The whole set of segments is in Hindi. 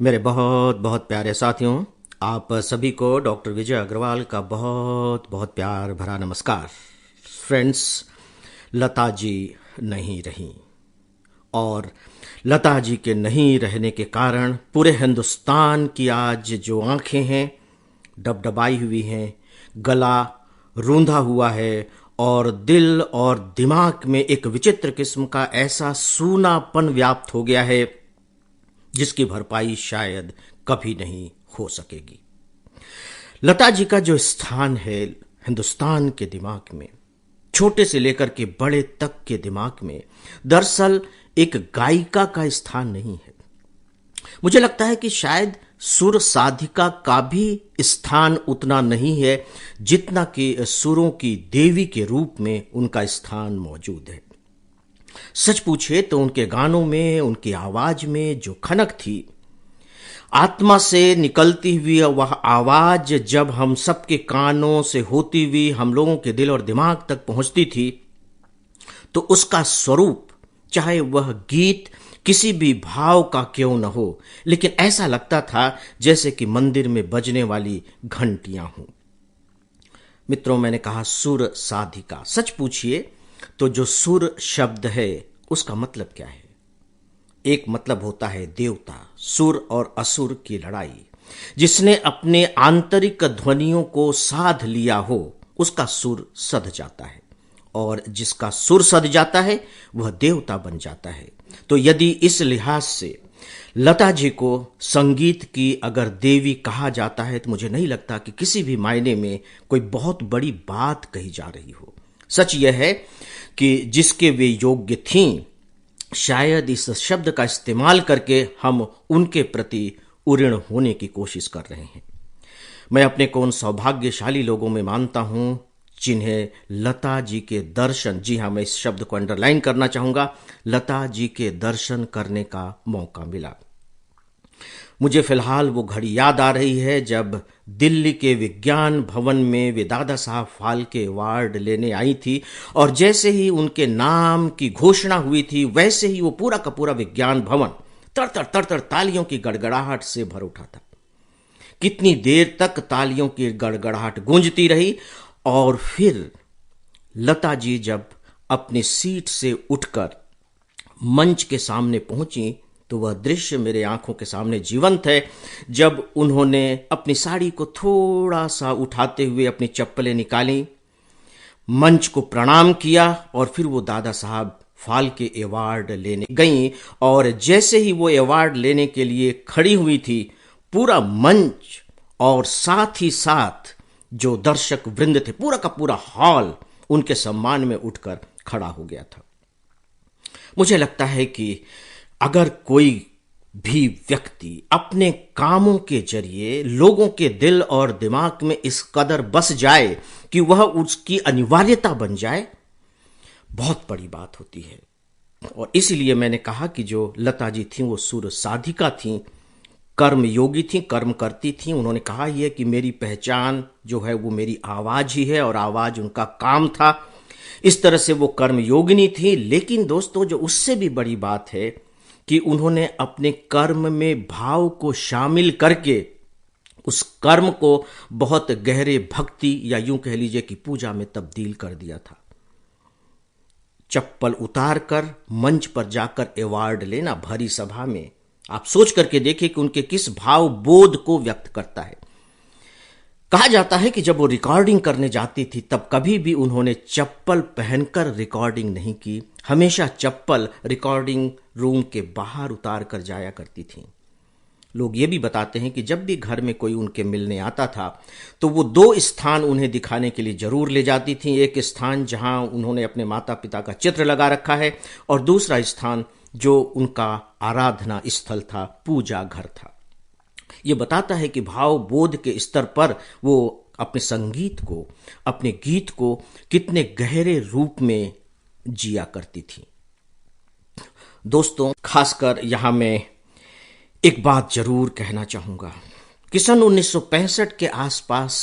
मेरे बहुत बहुत प्यारे साथियों, आप सभी को डॉक्टर विजय अग्रवाल का बहुत बहुत प्यार भरा नमस्कार। फ्रेंड्स, लता जी नहीं रहीं और लता जी के नहीं रहने के कारण पूरे हिंदुस्तान की आज जो आंखें हैं डबडबाई हुई हैं, गला रूंधा हुआ है और दिल और दिमाग में एक विचित्र किस्म का ऐसा सूनापन व्याप्त हो गया है जिसकी भरपाई शायद कभी नहीं हो सकेगी। लता जी का जो स्थान है हिंदुस्तान के दिमाग में, छोटे से लेकर के बड़े तक के दिमाग में, दरअसल एक गायिका का स्थान नहीं है। मुझे लगता है कि शायद सुर साधिका का भी स्थान उतना नहीं है जितना कि सुरों की देवी के रूप में उनका स्थान मौजूद है। सच पूछे तो उनके गानों में, उनकी आवाज में जो खनक थी, आत्मा से निकलती हुई वह आवाज जब हम सबके कानों से होती हुई हम लोगों के दिल और दिमाग तक पहुंचती थी, तो उसका स्वरूप, चाहे वह गीत किसी भी भाव का क्यों न हो, लेकिन ऐसा लगता था जैसे कि मंदिर में बजने वाली घंटियां हों। मित्रों, मैंने कहा सुर साधिका। सच पूछिए तो जो सुर शब्द है उसका मतलब क्या है? एक मतलब होता है देवता, सुर और असुर की लड़ाई। जिसने अपने आंतरिक ध्वनियों को साध लिया हो उसका सुर सध जाता है, और जिसका सुर सध जाता है वह देवता बन जाता है। तो यदि इस लिहाज से लता जी को संगीत की अगर देवी कहा जाता है तो मुझे नहीं लगता कि किसी भी मायने में कोई बहुत बड़ी बात कही जा रही हो। सच यह है कि जिसके वे योग्य थीं, शायद इस शब्द का इस्तेमाल करके हम उनके प्रति उऋण होने की कोशिश कर रहे हैं। मैं अपने को उन सौभाग्यशाली लोगों में मानता हूं जिन्हें लता जी के दर्शन, जी हां, मैं इस शब्द को अंडरलाइन करना चाहूंगा, लता जी के दर्शन करने का मौका मिला। मुझे फिलहाल वो घड़ी याद आ रही है जब दिल्ली के विज्ञान भवन में वे दादा साहब फाल्के अवार्ड लेने आई थी, और जैसे ही उनके नाम की घोषणा हुई थी वैसे ही वो पूरा का पूरा विज्ञान भवन तड़तड़ तड़तड़ तालियों की गड़गड़ाहट से भर उठा था। कितनी देर तक तालियों की गड़गड़ाहट गूंजती रही, और फिर लता जी जब अपनी सीट से उठकर मंच के सामने पहुंची तो वह दृश्य मेरे आंखों के सामने जीवंत है। जब उन्होंने अपनी साड़ी को थोड़ा सा उठाते हुए अपनी चप्पलें निकाली, मंच को प्रणाम किया, और फिर वो दादा साहब फाल्के अवार्ड लेने गईं, और जैसे ही वो अवार्ड लेने के लिए खड़ी हुई थी, पूरा मंच और साथ ही साथ जो दर्शक वृंद थे, पूरा का पूरा हॉल उनके सम्मान में उठकर खड़ा हो गया था। मुझे लगता है कि अगर कोई भी व्यक्ति अपने कामों के जरिए लोगों के दिल और दिमाग में इस कदर बस जाए कि वह उसकी अनिवार्यता बन जाए, बहुत बड़ी बात होती है। और इसीलिए मैंने कहा कि जो लता जी थीं वो सुर साधिका थीं, कर्म योगी थीं, कर्म करती थीं। उन्होंने कहा ही है कि मेरी पहचान जो है वो मेरी आवाज ही है, और आवाज उनका काम था। इस तरह से वो कर्म योगिनी थी। लेकिन दोस्तों, जो उससे भी बड़ी बात है कि उन्होंने अपने कर्म में भाव को शामिल करके उस कर्म को बहुत गहरे भक्ति, या यूं कह लीजिए कि पूजा में तब्दील कर दिया था। चप्पल उतार कर मंच पर जाकर अवार्ड लेना भरी सभा में, आप सोच करके देखिए कि उनके किस भाव बोध को व्यक्त करता है। कहा जाता है कि जब वो रिकॉर्डिंग करने जाती थी तब कभी भी उन्होंने चप्पल पहनकर रिकॉर्डिंग नहीं की। हमेशा चप्पल रिकॉर्डिंग रूम के बाहर उतार कर जाया करती थीं। लोग ये भी बताते हैं कि जब भी घर में कोई उनके मिलने आता था तो वो दो स्थान उन्हें दिखाने के लिए जरूर ले जाती थीं। एक स्थान जहां उन्होंने अपने माता पिता का चित्र लगा रखा है, और दूसरा स्थान जो उनका आराधना स्थल था, पूजा घर था। ये बताता है कि भाव बोध के स्तर पर वो अपने संगीत को, अपने गीत को कितने गहरे रूप में जिया करती थी। दोस्तों, खासकर यहां मैं एक बात जरूर कहना चाहूंगा कि सन 1965 के आसपास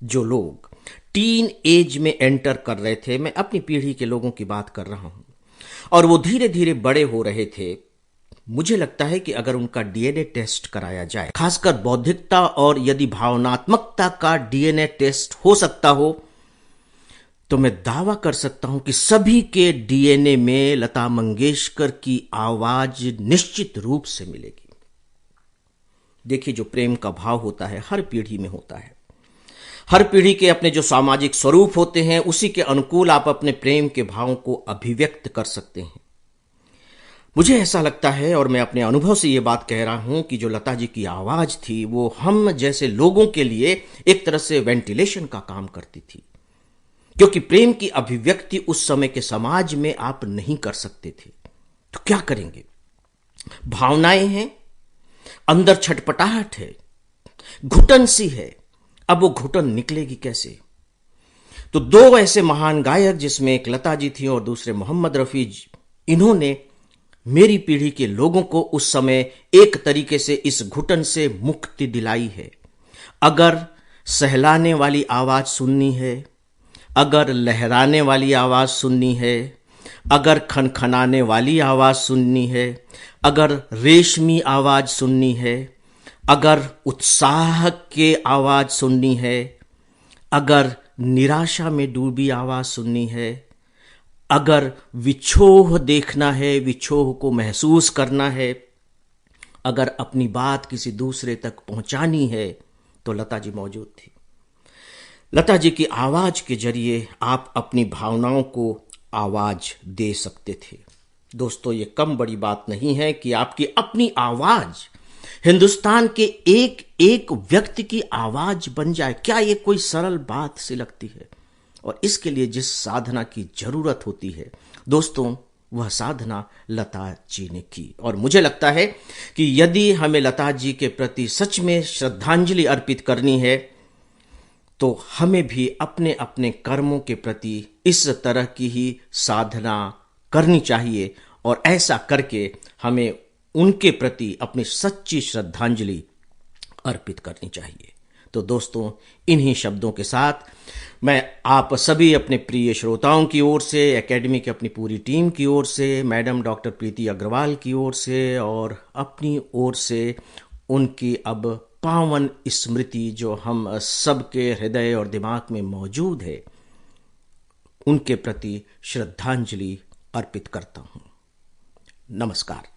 जो लोग टीन एज में एंटर कर रहे थे, मैं अपनी पीढ़ी के लोगों की बात कर रहा हूं, और वो धीरे धीरे बड़े हो रहे थे, मुझे लगता है कि अगर उनका डीएनए टेस्ट कराया जाए, खासकर बौद्धिकता और यदि भावनात्मकता का डीएनए टेस्ट हो सकता हो, तो मैं दावा कर सकता हूं कि सभी के डीएनए में लता मंगेशकर की आवाज निश्चित रूप से मिलेगी। देखिए, जो प्रेम का भाव होता है हर पीढ़ी में होता है। हर पीढ़ी के अपने जो सामाजिक स्वरूप होते हैं, उसी के अनुकूल आप अपने प्रेम के भावों को अभिव्यक्त कर सकते हैं। मुझे ऐसा लगता है, और मैं अपने अनुभव से ये बात कह रहा हूं, कि जो लता जी की आवाज थी वो हम जैसे लोगों के लिए एक तरह से वेंटिलेशन का काम करती थी, क्योंकि प्रेम की अभिव्यक्ति उस समय के समाज में आप नहीं कर सकते थे। तो क्या करेंगे? भावनाएं हैं, अंदर छटपटाहट है, घुटन सी है। अब वो घुटन निकलेगी कैसे? तो दो ऐसे महान गायक, जिसमें एक लता जी थी और दूसरे मोहम्मद रफी, इन्होंने मेरी पीढ़ी के लोगों को उस समय एक तरीके से इस घुटन से मुक्ति दिलाई है। अगर सहलाने वाली आवाज सुननी है, अगर लहराने वाली आवाज सुननी है, अगर खनखनाने वाली आवाज सुननी है, अगर रेशमी आवाज सुननी है, अगर उत्साह के आवाज सुननी है, अगर निराशा में डूबी आवाज सुननी है, अगर विछोह देखना है, विछोह को महसूस करना है, अगर अपनी बात किसी दूसरे तक पहुंचानी है, तो लता जी मौजूद थी। लता जी की आवाज के जरिए आप अपनी भावनाओं को आवाज दे सकते थे। दोस्तों, ये कम बड़ी बात नहीं है कि आपकी अपनी आवाज हिंदुस्तान के एक एक व्यक्ति की आवाज बन जाए। क्या ये कोई सरल बात सी लगती है? और इसके लिए जिस साधना की जरूरत होती है दोस्तों, वह साधना लता जी ने की। और मुझे लगता है कि यदि हमें लता जी के प्रति सच में श्रद्धांजलि अर्पित करनी है, तो हमें भी अपने अपने कर्मों के प्रति इस तरह की ही साधना करनी चाहिए, और ऐसा करके हमें उनके प्रति अपनी सच्ची श्रद्धांजलि अर्पित करनी चाहिए। तो दोस्तों, इन्हीं शब्दों के साथ मैं आप सभी अपने प्रिय श्रोताओं की ओर से, एकेडमी की अपनी पूरी टीम की ओर से, मैडम डॉक्टर प्रीति अग्रवाल की ओर से और अपनी ओर से उनकी अब पावन स्मृति जो हम सबके हृदय और दिमाग में मौजूद है, उनके प्रति श्रद्धांजलि अर्पित करता हूं। नमस्कार।